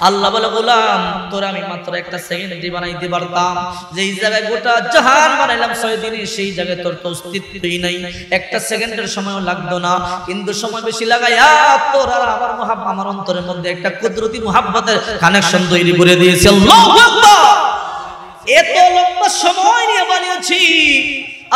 আল্লাহ বলে গোলাম তোর আমি মাত্র একটা সেকেন্ডে বানাইতে পারতাম, যেই জায়গায় গোটা জাহান বানাইলাম 6 দিনে, সেই জায়গায় তোর তো অস্তিত্বই নাই, একটা সেকেন্ডের সময়ও লাগতো না। কিন্তু সময় বেশি লাগাইয়া তোর আর আমার মুহাব্বত, আমার অন্তরের মধ্যে একটা কুদরতি মুহাব্বতের কানেকশন তৈরি করে দিয়েছে। আল্লাহু আকবার। এত লম্বা সময় নিয়ে বানিয়েছি।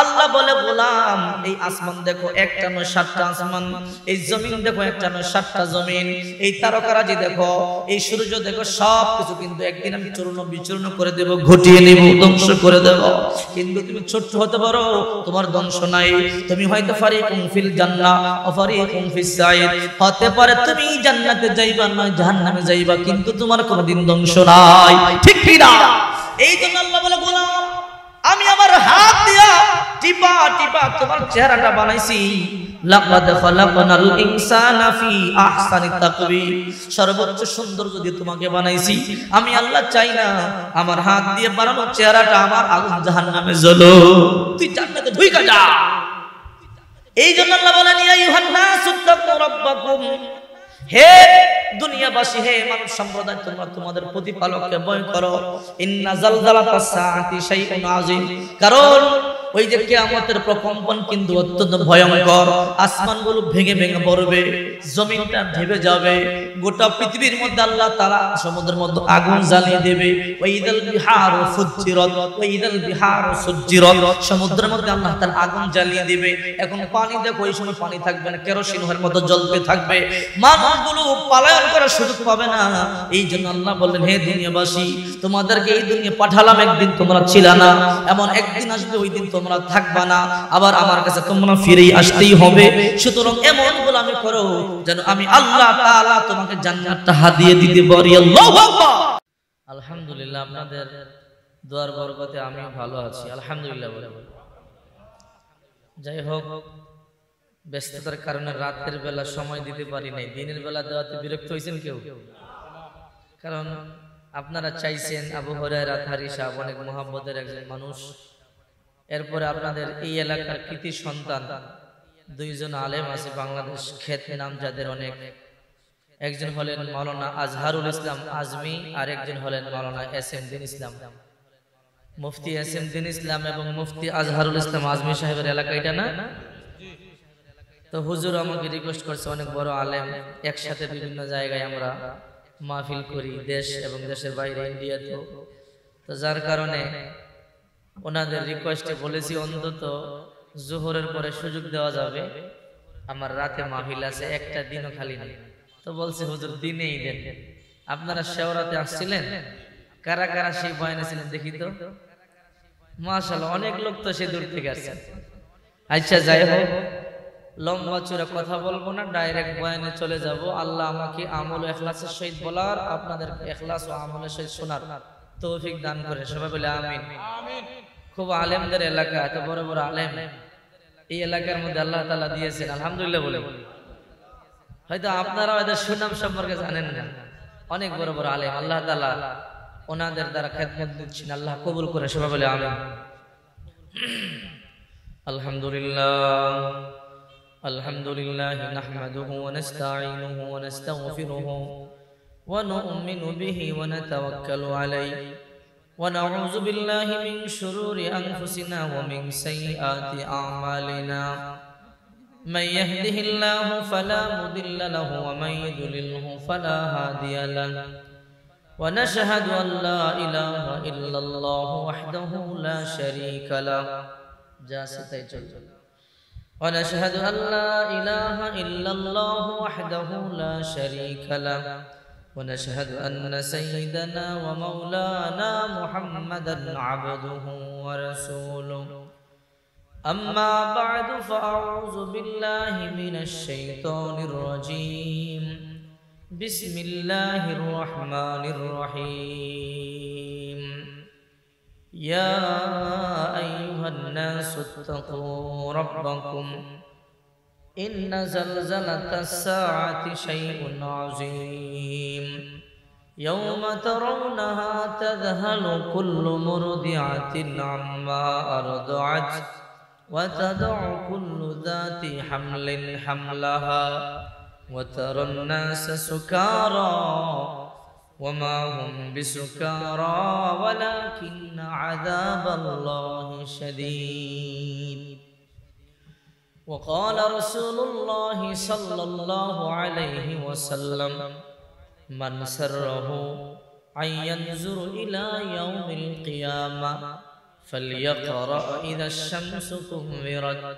আল্লাহ বলে গোলাম এই আসমান দেখো, একটা নয় 7টা আসমান, এই জমিন দেখো একটা নয় 7টা জমিন, এই তারকারাজি দেখো, এই সূর্য দেখো, সব কিছু কিন্তু একদিন আমি চূর্ণ বিচূর্ণ করে দেব, ঘটিয়ে নেব, ধ্বংস করে দেব। কিন্তু তুমি ছোট্ট হতে পারো, তোমার ধ্বংস নাই। তুমি হয়তো ফারিকুম ফিল জান্নাহ ওয়া ফারিকুম ফিস সাঈদ, হতে পারে তুমি জান্নাতে যাইবা নয় জাহান্নামে যাইবা, কিন্তু তোমার কোনদিন ধ্বংস নাই। ঠিক কি না? এই জন্য আল্লাহ বলে গোলাম আমি আমার হাত দিয়া টিপা টিপা তোমার চেহারাটা বানাইছি। লাকাদ খালাকনাল ইনসানা ফি আহসানি তাকওয়িম, সর্বোচ্চ সুন্দর যদি তোমাকে বানাইছি, আমি আল্লাহ চাই না আমার হাত দিয়ে বানানো চেহারাটা আমার আগুন জাহান্নামে জ্বলো, তুই জান্নাতে ঢুইকা যা। এই জন্য আল্লাহ বলেন ইয়া আইয়ুহান নাসু তাকু রাব্বাকুম, হে দুনিয়াবাসী, হে মানব সম্প্রদায়, তোমরা তোমাদের প্রতিপালককে ভয় করো। ইন্না জালজালাতাস সাআতি শাইউন আযীম, কারণ ওই যে কিয়ামতের প্রকম্পন কিন্তু অত্যন্ত ভয়ঙ্কর। আসমানগুলো ভেঙে ভেঙে পড়বে, জমিনটা ঢেবে যাবে, গোটা পৃথিবীর মধ্যে আল্লাহ তাআলা সমুদ্রের মধ্যে আগুন জ্বালিয়ে দেবে। ওয়াইদাল বিহারু ফুজ্জিরাত ওয়াইদাল বিহারু সুজ্জিরাত, সমুদ্রের মধ্যে আল্লাহ তাআলা আগুন জ্বালিয়ে দেবে। এখন পানি দেখো, ওই সময় পানি থাকবে না, কেরোসিনের মতো জ্বলতে থাকবে, মানুষগুলো পালায়ন করার সুযোগ পাবে না। এই জন্য আল্লাহ বললেন হে দুনিয়াবাসী, তোমাদেরকে এই দুনিয়া পাঠালাম, একদিন তোমরা ছিলে না, এমন একদিন আসবে ওই দিন তোমরা থাকবা না, আবার আমার কাছে তোমরা ফিরেই আসতেই হবে। সুতরাং এমন গোলামি করো যেন আমি আল্লাহ তাআলা তোমাকে জান্নাতটা হাদিয়ে দিতে পারি। আল্লাহু আকবার। আলহামদুলিল্লাহ, আপনাদের দোয়ার বরকতে আমি ভালো আছি, আলহামদুলিল্লাহ বলে। যাই হোক, ব্যস্ততার কারণে রাতের বেলা সময় দিতে পারি নাই, দিনের বেলা দেওয়াতে বিরক্ত হয়েছেন কেউ? কারণ আপনারা চাইছেন, আবু হুরায়রা আনহু সাহেব অনেক মুহাব্বতের একজন মানুষ। এরপরে আপনাদের এই এলাকার কৃতি সন্তান দুইজন আলেম আছে বাংলাদেশ খ্যাত নাম যাদের অনেক, একজন হলেন মাওলানা আজহারুল ইসলাম আজমি, আর একজন হলেন মাওলানা এসএম দিন ইসলাম। মুফতি এসএম দিন ইসলাম এবং মুফতি আজহারুল ইসলাম আজমি সাহেবের এলাকা এটা না? তো হুজুর আমাকে রিকোয়েস্ট করছে, অনেক বড় আলেম, একসাথে বিভিন্ন জায়গায় আমরা মাহফিল করি, দেশ এবং দেশের বাইরে, ইন্ডিয়াতে। তো যার কারণে ওনাদের রিকোয়েস্টে বলেছি অন্তত জোহরের পরে সুযোগ দেওয়া যাবে, আমার রাতে মাহফিল আছে, একটা দিনও খালি নেই। তো বলছে হুজুর দিনেই দেন। আপনারা শেওরাতে আসছিলেন, কারা কারা সেই বয়ানে ছিলেন দেখি তো? মাশাআল্লাহ, অনেক লোক তো সে দূর থেকে আসছে। আচ্ছা যাই হোক, লম্বা চূড়া কথা বলবো না, ডাইরেক্ট বয়ানে চলে যাব। আল্লাহ আমাকে আমল ও ইখলাসের সহিত বলার, আপনাদের ইখলাস ও আমলের সহিত শোনার তৌফিক দান করে, সবাই বলে আমিন। খুব আলেমদের এলাকা, এত বড় বড় আলেম এই এলাকার মধ্যে আল্লাহ তাআলা দিয়েছেন, আলহামদুলিল্লাহ বলে। হয়তো আপনারা এদের সুনাম সম্পর্কে জানেন না, অনেক বড় বড় আলেম, আল্লাহ তাআলা ওনাদের দ্বারা খেদমত দিচ্ছেন, আল্লাহ কবুল করে, সবাই বলে আমিন। আলহামদুলিল্লাহ আলহামদুলিল্লাহ নাহমাদুহু ওয়া নাস্তাঈনুহু ওয়া নাস্তাগফিরুহু ওয়া নু'মিনু বিহি ওয়া নাতাওয়াক্কালু আলাইহি ওয়া নাউযু বিল্লাহি মিন শুরুরি আনফুসিনা ওয়া মিন সাইয়্যাতি আ'মালিনা মান ইয়াহদিহিল্লাহু ফালা মুদিল্লা লাহু ওয়া মান ইউদ্লিলহু ফালা হাদিয়া লাহু ওয়া নাশহাদু আন লা ইলাহা ইল্লাল্লাহু ওয়াহদাহু লা শারীকা লাহু জাসিতাই চল। ونشهد أن لا إله إلا الله وحده لا شريك له ونشهد أن سيدنا ومولانا محمدا عبده ورسوله أما بعد فأعوذ بالله من الشيطان الرجيم بسم الله الرحمن الرحيم يا أيها الناس اتقوا ربكم إن زلزلة الساعة شيء عظيم يوم ترونها تذهل كل مرضعة عما أرضعت وتضع كل ذات حمل حملها وترى الناس سكارى وما هم بسكارى ولكن عذاب الله شديد وقال رسول الله صلى الله عليه وسلم من سره أن ينظر إلى يوم القيامة فليقرأ إذا الشمس كورت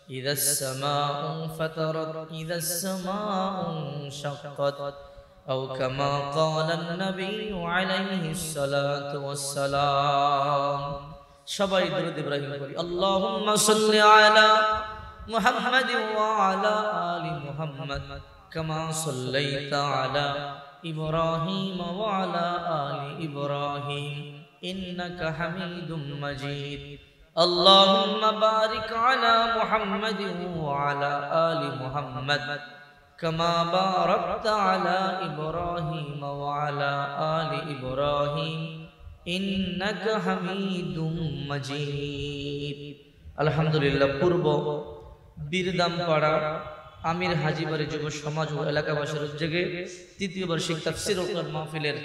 إذا السماء انفطرت إذا السماء انشقت أو كما قال النبي عليه الصلاة والسلام সবাই দরুদ ইব্রাহিম করি আল্লাহুম্মা সাল্লি আলা মুহাম্মাদ ওয়া আলা আলি মুহাম্মাদ কামা সাল্লাইতা আলা ইব্রাহিম ওয়া আলা আলি ইব্রাহিম ইন্নাকা হামিদুম মাজিদ আল্লাহুম্মা বারিক আলা মুহাম্মাদ ওয়া আলা আলি মুহাম্মাদ كما باركت على إبراهيم وعلى آل إبراهيم إنك حميد مجيد الحمد لله পূর্ব বীরদামপাড়া আমির হাজীবাড়ি যুব সমাজ ও এলাকাবাসীর উদ্যোগে তৃতীয় বার্ষিক তাফসীর ও কোরআন মাহফিলের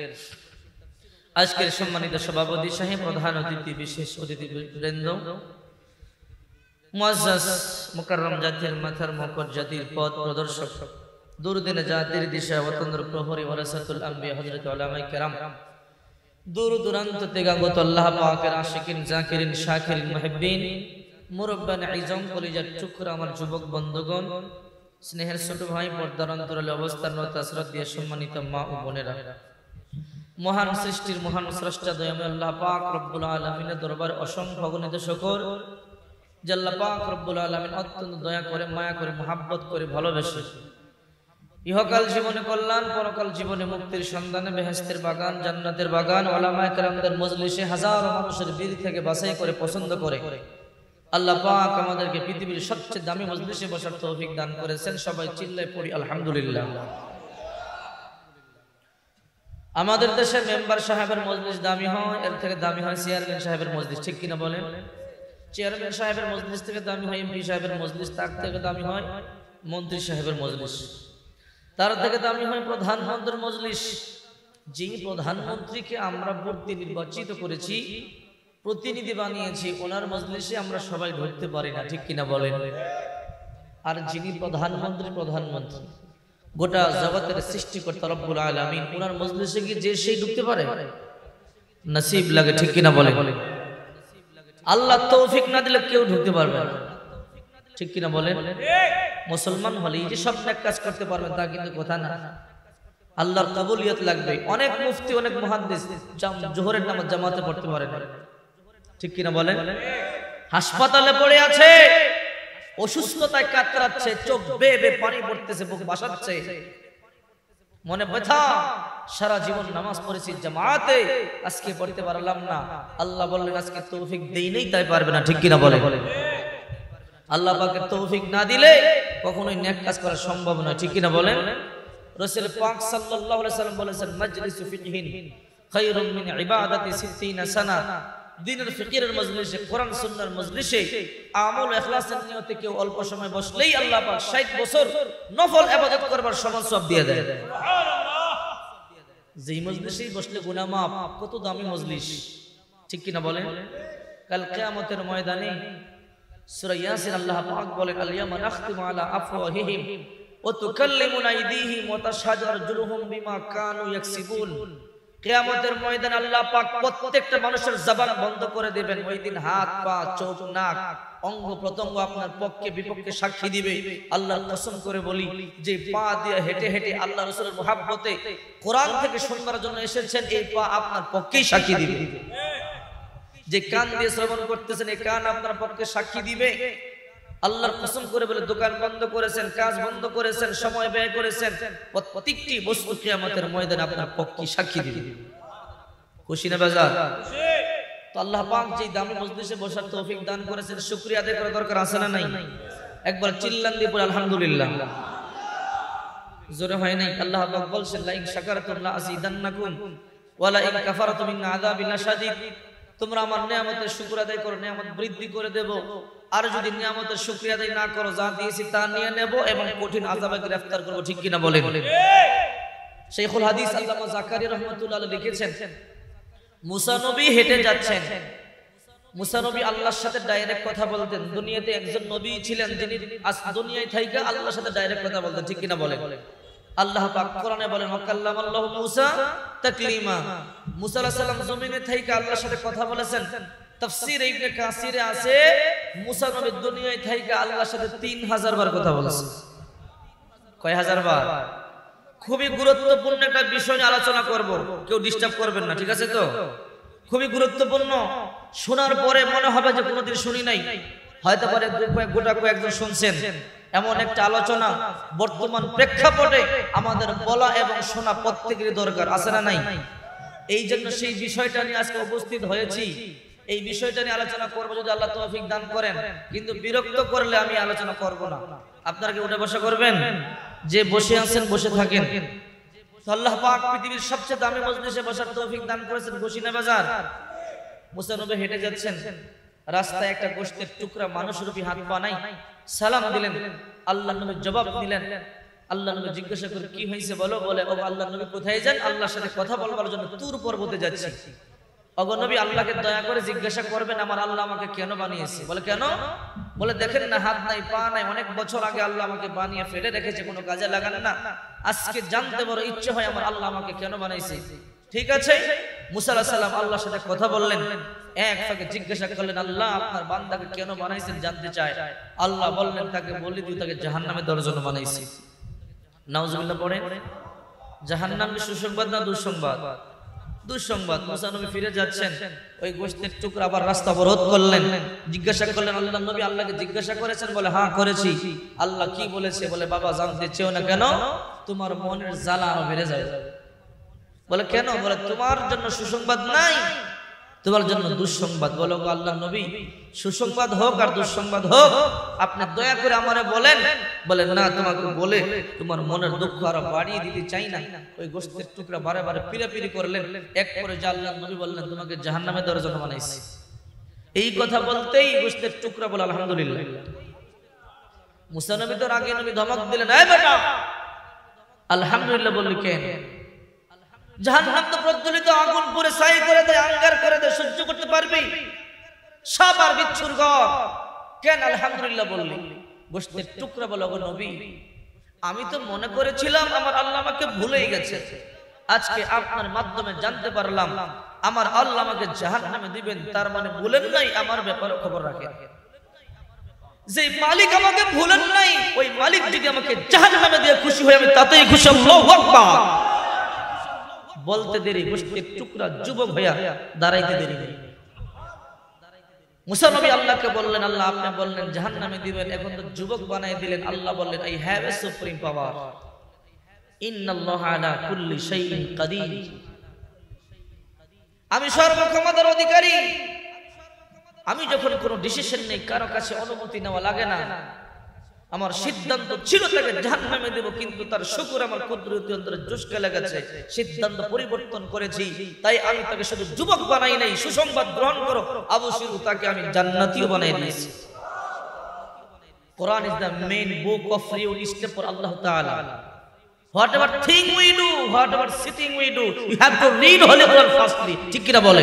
আজকের সম্মানিত সভাপতি সাহেব প্রধান অতিথি বিশেষ অতিথিবৃন্দ মুআজ্জাজ মুকাররম জাতির মাথার মুকুট জাতির পথ প্রদর্শক দুরদিন জাতির দিশা ওতন্দ্র প্রহরী ওয়ারাসাতুল আম্বিয়া হযরত উলামায়ে কেরাম দূর দূরান্ত থেকে আগত আল্লাহ পাকের আশিকিন জাকিরিন শাকিরিন মুহিব্বিন মুরব্বান ইজম কলিজার টুকরা আমার যুবক বন্ধুগণ স্নেহের ছোট ভাই পর্দার অন্তরালে অবস্থানরত আসরাত দিয়ে সম্মানিত মা ও বোনেরা মহান সৃষ্টির মহান স্রষ্টা দয়াময় আল্লাহ পাক রব্বুল আলামিনের দরবারে অসংখ্য অগণিত শুকর যে আল্লাহ পাক রব্বুল আলামিন অত্যন্ত দয়া করে মায়া করে মহব্বত করে ভালোবেসে ইহকাল জীবনে কল্যাণ পরকাল জীবনে মুক্তির সন্ধানে বেহেশতের বাগান জান্নাতের বাগান উলামায়ে কেরামদের মজলিসে হাজারো মানুষের ভিড় থেকে বাছাই করে পছন্দ করে আল্লাহ পাক আমাদেরকে পৃথিবীর সবচেয়ে দামি মজলিসে বসার তৌফিক দান করেছেন সবাই চিল্লায় পড়ি আলহামদুলিল্লাহ আমাদের দেশের মেম্বার সাহেবের মজলিস দামি হয় এর থেকে দামি হয় চেয়ারম্যান সাহেবের মজলিস ঠিক কিনা বলেন চেয়ারম্যান সাহেবের মজলিস থেকে দামি হয় এমপি সাহেবের মজলিস তার থেকে দামি হয় মন্ত্রী সাহেবের মজলিস তার থেকে দামি হয় প্রধানমন্ত্রীর মজলিস যিনি প্রধানমন্ত্রীকে আমরা ভোট দিয়ে নির্বাচিত করেছি প্রতিনিধি বানিয়েছি ওনার মজলিসে আমরা সবাই ঢুকতে পারি না ঠিক কিনা বলেন আর যিনি প্রধানমন্ত্রী গোটা জগতের সৃষ্টিকর্তা রব্বুল আলামিন ওনার মজলিসে গিয়ে যে সেই ঢুকতে পারে নসিব লাগে ঠিক কিনা বলেন আল্লাহ তৌফিক না দিলে কেউ ঢুকতে পারবে না ঠিক কিনা বলেন মুসলমান হলে এই যে সব নেক কাজ করতে পারবেন তা কিন্তু কথা না আল্লাহর কবুলিয়ত লাগবে অনেক মুফতি অনেক মুহাদ্দিস জোহরের নামাজ জামাতে পড়তে পারে না ঠিক কিনা বলেন হাসপাতালে পড়ে আছে অসুস্থতায় কাতরাচ্ছে চোখ বেয়ে বেয়ে পানি পড়তেছে বুক ভাসাচ্ছে মনে ব্যথা সারা জীবন নামাজ পড়েছি জামাতে আজকে পড়তে পারলাম না আল্লাহ বললেন আজকে তৌফিক দেই নাই তাই পারবে না ঠিক কিনা বলেন আল্লাহ পাকের তৌফিক না দিলে কখনোই নেক কাজ করা সম্ভব নয় ঠিক কিনা বলেন রাসূল পাক সাল্লাল্লাহু আলাইহি ওয়াসাল্লাম বলেছেন মাজলিসু ফিকহিন খায়রুম মিন ইবাদাতি 60 সানা দ্বীনের ফিকিরের মজলিসে কোরআন সুন্নাহর মজলিসে আমল ইখলাসের নিয়তে কেউ অল্প সময় বসলেই আল্লাহ পাক 60 বছর নফল ইবাদত করবার সমান সওয়াব দিয়ে দেয় সুবহানাল্লাহ যেই মজলিসেই বসলে গুনাহ মাফ কত দামি মজলিস ঠিক কিনা বলেন কাল কিয়ামতের ময়দানে সূরা ইয়াসিন আল্লাহ পাক বলেন আল ইয়াওমা নাখতিমু আলা আফওয়াহিহিম ওয়া তুকাল্লিমুনা আইদিহিম ওয়া তাশহাদু আরজুলুহুম বিমা কানু ইয়াকসিবুন কিয়ামতের ময়দানে আল্লাহ পাক প্রত্যেকটা মানুষের জবান বন্ধ করে দিবেন ওই দিন হাত পা চোখ নাক অঙ্গ প্রত্যঙ্গ আপনার পক্ষে বিপক্ষে সাক্ষী দিবে আল্লাহর কসম করে বলি যে পা দিয়ে হেঁটে হেঁটে আল্লাহ রাসূলের মুহাব্বতে কোরআন থেকে শুনবার জন্য এসেছেন এই পা আপনার পক্ষেই সাক্ষী দিবে যে কান দিয়ে শ্রবণ করতেছেন এই কান আপনার পক্ষে সাক্ষী দিবে আল্লাহর কসম করে বলে দোকান বন্ধ করেছেন কাজ বন্ধ করেছেন সময় ব্যয় করেছেন প্রত্যেকটি বস্তু কিয়ামতের ময়দানে আপনার পক্ষে সাক্ষী দিবে খুশি না বাজার খুশি তো আল্লাহ পাক যে দামি মজলিসে বসার তৌফিক দান করেছেন শুকরিয়া আদায় করা দরকার আছে না নাই একবার চিল্লান দিয়ে পড়ে আলহামদুলিল্লাহ জোরে হয় নাই আল্লাহ পাক বলছেন লা ইন শাকারতুম লা আযীদান্নাকুম ওয়া লা ইন কাফারতুম মিন আযাবিন শাদীদ তোমরা আমার নিয়ামতের শুকর আদায় করো নিয়ামত বৃদ্ধি করে দেব আর যদি নিয়ামতের শুকরিয়া আদায় না করো যা দিয়েছি তা নিয়ে নেব এবং কঠিন আযাবে গ্রেফতার করব ঠিক কিনা বলেন শাইখুল হাদিস আল্লামা জাকারিয়া রাহমাতুল্লাহ আলাইহি লিখেছেন, মুসা নবী হেঁটে যাচ্ছেন। মুসা নবী আল্লাহর সাথে ডাইরেক্ট কথা বলতেন। দুনিয়াতে একজন নবী ছিলেন যিনি দুনিয়ায় থাইকা আল্লাহর সাথে ডাইরেক্ট কথা বলতেন, ঠিক কিনা বলেন? আল্লাহ পাক কোরআনে বলেন, ওয়াকাল্লামাল্লাহু মুসা তাকলিমা। মুসা আলাইহিস সালাম জমিনে থাইকা আল্লাহর সাথে কথা বলেছেন। তাফসীর ইবনে কাসিরে আছে, মুসা নবী দুনিয়ায় থাইকা আল্লাহর সাথে 3000 বার কথা বলেছেন। কয় হাজার বার? খুবই গুরুত্বপূর্ণ একটা বিষয় নিয়ে আলোচনা করব, কেউ ডিস্টার্ব করবেন না, ঠিক আছে তো? খুবই গুরুত্বপূর্ণ। শোনার পরে মনে হবে যে কোনোদিন শুনি নাই, হয়তো পারে গোটা কয়েকজন শুনছেন। এমন একটা আলোচনা বর্তমান প্রেক্ষাপটে আমাদের বলা এবং শোনা প্রত্যেকেরই দরকার, আছে না নাই? এই জন্য সেই বিষয়টা নিয়ে আজকে উপস্থিত হয়েছি। এই বিষয়টা নিয়ে আলোচনা করবো যদি আল্লাহ তৌফিক দান করেন, কিন্তু বিরক্ত করলে আমি আলোচনা করব না। আপনারা কি উঠে বসা করবেন? যে বসে আছেন বসে থাকেন। আল্লাহ পাক পৃথিবীর সবচেয়ে দামি মজলিসে বসার তৌফিক দান করেছেন গোশিনা বাজার। মুসা নবী হেঁটে যাচ্ছেন, রাস্তায় একটা গোশতের টুকরা মানুষরূপী হাত বানাই সালাম দিলেন। আল্লাহ নবী জবাব দিলেন। আল্লাহ নবী জিজ্ঞাসা করে, কি হয়েছে বলো? বলে, ও আল্লাহ নবী কোথায় যান? আল্লাহর সাথে কথা বলবার জন্য তুর পর্বতে যাচ্ছি। ওগো নবী, আল্লাহকে দয়া করে জিজ্ঞাসা করবেন আমার আল্লাহ আমাকে কেন বানিয়েছে? বলে, কেন? বলে, দেখেন না, হাত নাই পা নাই, অনেক বছর আগে আল্লাহ আমাকে বানিয়ে ফেলে রেখেছে, কোনো কাজে লাগান না। আজকে জানতে বড় ইচ্ছে হয় আমার আল্লাহ আমাকে কেন বানাইছে। ঠিক আছে, মুসা আলাইহিস সালাম আল্লাহর সাথে কথা বললেন। এক ফাঁকে জিজ্ঞাসা করলেন, আল্লাহ আপনার বান্দাকে কেন বানাইছেন জানতে চায়। আল্লাহ বললেন, তাকে বলি তুই তাকে জাহান্নামে দেওয়ার জন্য বানাইছি। নাউজুবিল্লাহ পড়েন। জাহান্নাম কি সুসংবাদ না দুঃসংবাদ? দুঃসংবাদ। মুসা নবী ফিরে যাচ্ছেন, ওই গোশতের টুকরা আবার রাস্তা অবরোধ করলেন। জিজ্ঞাসা করলেন, আল্লাহ নবী আল্লাহকে জিজ্ঞাসা করেছেন? বলে, হ্যাঁ করেছি। আল্লাহ কি বলেছে? বলে, বাবা জানতে চেও না কেন? তোমার মনের জ্বালা আরো বেড়ে যাবে। বলে, কেন? বলে, তোমার জন্য সুসংবাদ নাই, তোমার জন্য দুঃসংবাদ। বলো, আল্লাহ নবী সুসংবাদ হোক আর দুঃসংবাদ হোক, আপনি দয়া করে আমারে বলেন। বলে, না, তোমাকে বলে তোমার মনের দুঃখ আরো বাড়িয়ে দিতে চাই না। ওই গোশতের টুকরা বারে বারে পিরাপিরি করলেন। এক করে যে আল্লাহ নবী বললেন, তোমাকে জাহান্নামে দেওয়ার জন্য বানাইছি। এই কথা বলতেই গোশতের টুকরা বলে, আলহামদুলিল্লাহ। মুসা নবী তো আগে নবী ধমক দিলেন, এই বেটা আলহামদুলিল্লাহ বললি কেন? জাহান্নাম তো প্রজ্বলিত আগুন পুরে ছাই করে দেয়, আঙ্গার করে দেয়, সহ্য করতে পারবি? সাপ আর বিচ্ছুর ঘর, কেন আলহামদুলিল্লাহ বললি? গোশতের টুকরা বলে, ওগো নবী, আমি তো মনে করেছিলাম আমার আল্লাহ আমাকে ভুলেই গেছে। আজকে আপনার মাধ্যমে জানতে পারলাম আমার আল্লাহ আমাকে জাহান্নামে দিবেন, তার মানে ভুলেন নাই, আমার ব্যাপারে খবর রাখেন। যে মালিক আমাকে ভুলেন নাই, ওই মালিক যদি আমাকে জাহান্নামে দিয়ে খুশি হয়ে আমি তাতেই খুশি। আল্লাহু আকবার। বলতে দেরি, গোশতের টুকরা যুবক হইয়া দাঁড়াইতে দেরি নেই। মুসা নবী আল্লাহকে বললেন, আল্লাহ আপনি বললেন জাহান্নামে দিবেন, এখন তো যুবক বানায় দিলেন। আল্লাহ বললেন, আই হ্যাভ এ সুপ্রিম পাওয়ার, ইন্নাল্লাহা আলা কুল্লি শাইইন কাদির। আমি সর্বক্ষমতার অধিকারী। আমি যখন কোনো ডিসিশন নেই, কারো কাছে অনুমতি নেওয়া লাগে না। আমার সিদ্ধান্ত ছিল তাকে জাহান্নামে দেব, কিন্তু তার শুকর আমার কুদরতি অন্তরে জোশকে লেগেছে, সিদ্ধান্ত পরিবর্তন করেছি। তাই আমি তাকে শুধু যুবক বানাই নাই, সুসংবাদ গ্রহণ করো, অবশ্যই তাকে আমি জান্নাতীও বানাই দিয়েছি। Quran is the main book of relisted for Allah তাআলা। Whatever thing we do, whatever sitting we do, you have to read Holy Quran firstly. ঠিক কি না বলে?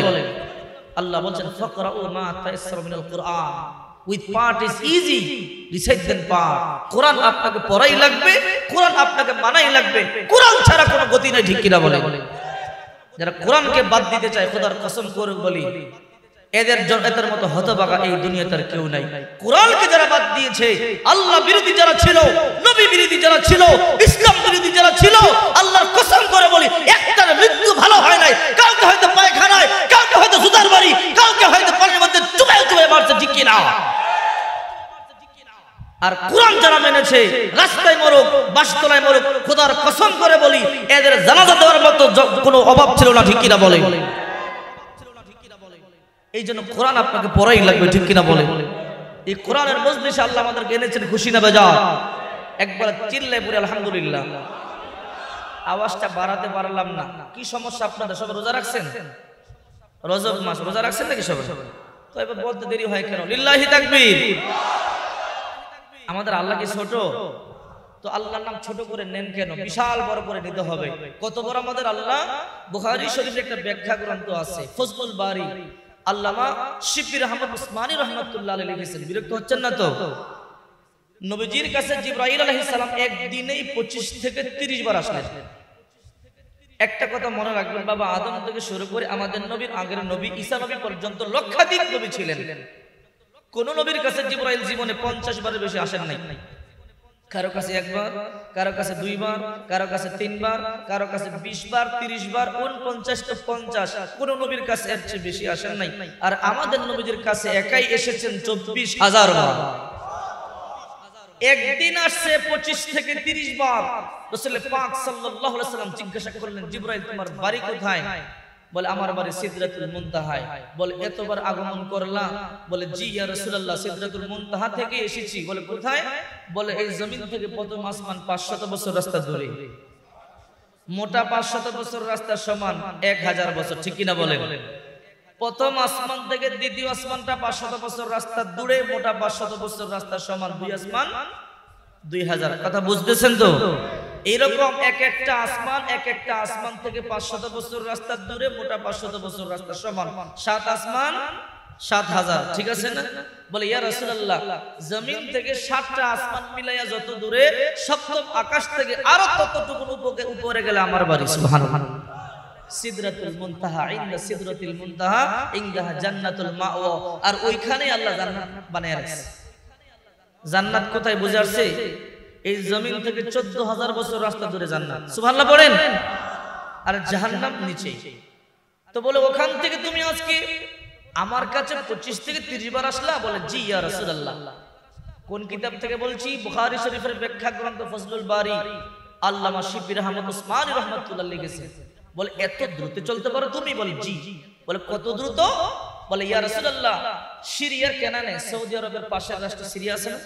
আল্লাহ বলেন, ফাকরাউ মা তায়াসসারা মিনাল কুরআন। With part is easy, recite then part. কোরআন আপনাকে পড়াই লাগবে, কোরআন আপনাকে মানাই লাগবে। কোরআন ছাড়া কোনো গতি নাই, ঠিক কি না বলে? যারা কোরআনকে বাদ দিতে চায়, খোদার কসম করে বলি, এদের মতো হতভাগা এই দুনিয়াতে আর কেউ নাই। কোরআনকে যারা বাদ দিয়েছে, আল্লাহ বিরোধী যারা ছিল, নবী বিরোধী যারা ছিল, ইসলাম বিরোধী যারা ছিল, আল্লাহর কসম করে বলি, একটার মৃত্যু ভালো হয় নাই। কাউকে হয়তো পায়খানায়, কাউকে হয়তো জুতার বাড়ি, কাউকে হয়তো পানির মধ্যে চুবায় চুবায় মারছে, ঠিক কি না? আর কোরআন যারা মেনেছে, রাস্তায় মরুক, বাসতলায় মরুক, খোদার কসম করে বলি, এদের জানাজা দেওয়ার মতো কোনো অভাব ছিল না, ঠিক কি না বলে? এই জন্য কোরআন আপনাকে পড়াই লাগবে, ঠিক কিনা বলে? এই কোরআনের মজলিসে আল্লাহ আমাদেরকে এনেছেন খুশি না বেজার? একবার চিল্লায় পড়ে আলহামদুলিল্লাহ। আওয়াজটা বাড়াতে পারলাম না। কি সমস্যা আপনাদের? সবাই রোজা রাখছেন? রজব মাস রোজা রাখছেন নাকি সবাই? তো এবার বলতে দেরি হয় কেন? লিল্লাহি তাকবীর। আমাদের আল্লাহ কি ছোট? তো আল্লাহর নাম ছোট করে নেন কেন? বিশাল বড় করে নিতে হবে। কত বড় আমাদের আল্লাহ! বুখারী শরীফে একটা ব্যাখ্যা গ্রন্থ আছে ফজলুল বারী, আল্লামা শিবলি আহমদ উসমানী রাহমাতুল্লাহ আলাইহি লিখেছেন। বিরক্ত হচ্ছেন না তো? নবীজির কাছে জিবরাইল আলাইহিস সালাম একদিনেই 25 থেকে 30 বার আসলেন। একটা কথা মনে রাখবেন, বাবা আদম থেকে শুরু করে আমাদের নবীর আগের নবী ঈসা নবী পর্যন্ত লক্ষাধিক নবী ছিলেন। কোন নবীর কাছে জিবরাইল জীবনে 50 বারের বেশি আসেন নাই। কারো কাছে একবার, কারো কাছে 2 বার, কারো কাছে 3 বার, কারো কাছে 20 বার, 30 বার, 49 তো 50। কোন নবীর কাছে এর চেয়ে বেশি আসেন নাই। আর আমাদের নবীর কাছে একাই এসেছেন 24,000 বার। একদিন আসছে 25 থেকে 30 বার। রাসূল পাক সাল্লাল্লাহু আলাইহি ওয়াসাল্লাম জিজ্ঞাসা করলেন, জিবরাইল তোমার বাড়ি কোথায়? বলে আমার বাড়ি সিদরাতুল মুনতাহায়। বলে এতবার আগমন করলা? বলে জি ইয়া রাসূলুল্লাহ, সিদরাতুল মুনতাহা থেকে এসেছি। বলে কোথায়? বলে এই জমিন থেকে প্রথম আসমান 500 বছর রাস্তা দূরে। মোটা 500 বছর রাস্তা সমান 1000 বছর, ঠিক কিনা বলেন? প্রথম আসমান থেকে দ্বিতীয় আসমানটা 500 বছর রাস্তা দূরে, মোটা 500 বছর রাস্তা সমান 2 আসমান 2000। কথা বুঝতেছেন তো? এইরকম এক একটা আসমান থেকে 500 বছর রাস্তা দূরে, মোটা 500 বছর রাস্তা সমান 7 আসমান 7000, ঠিক আছে না? বলে ইয়া রাসূলুল্লাহ, জমিন থেকে 7টা আসমান মিলাইয়া যত দূরে, সপ্তম আকাশ থেকে আরো ততটুকু উপরে গেলে আমার বাড়ি। সুবহানাল্লাহ। সিদরাতুল মুনতাহা, ইনদা সিদরাতুল মুনতাহা ইনদাহা জান্নাতুল মাওয়া। আর ওইখানেই আল্লাহ জান্নাত বানায় রাখছে। জান্নাত কোথায় বুঝাচ্ছে? এই জমিন থেকে 14,000 বছর রাস্তা দূরে জান্নাত। সুবহানাল্লাহ পড়েন। আর জাহান্নাম নিচে। তো বলে ওখান থেকে তুমি আজকে আমার কাছে 25 থেকে 30 বার আসলা? বলে জি ইয়া রাসূলুল্লাহ। কোন কিতাব থেকে বলছি? বুখারী শরীফের ব্যাখ্যা গ্রন্থ ফজলুল বারী, আল্লামা শিবলি আহমদ উসমানী রাহমাতুল্লাহ লিখেছেন। বলে এত দ্রুত চলতে পারো তুমি? বলে জি। বলে কত দ্রুত? বলে ইয়া রাসূলুল্লাহ, সিরিয়ার কেনানে, সৌদি আরবের পাশের রাষ্ট্র সিরিয়া আছে না?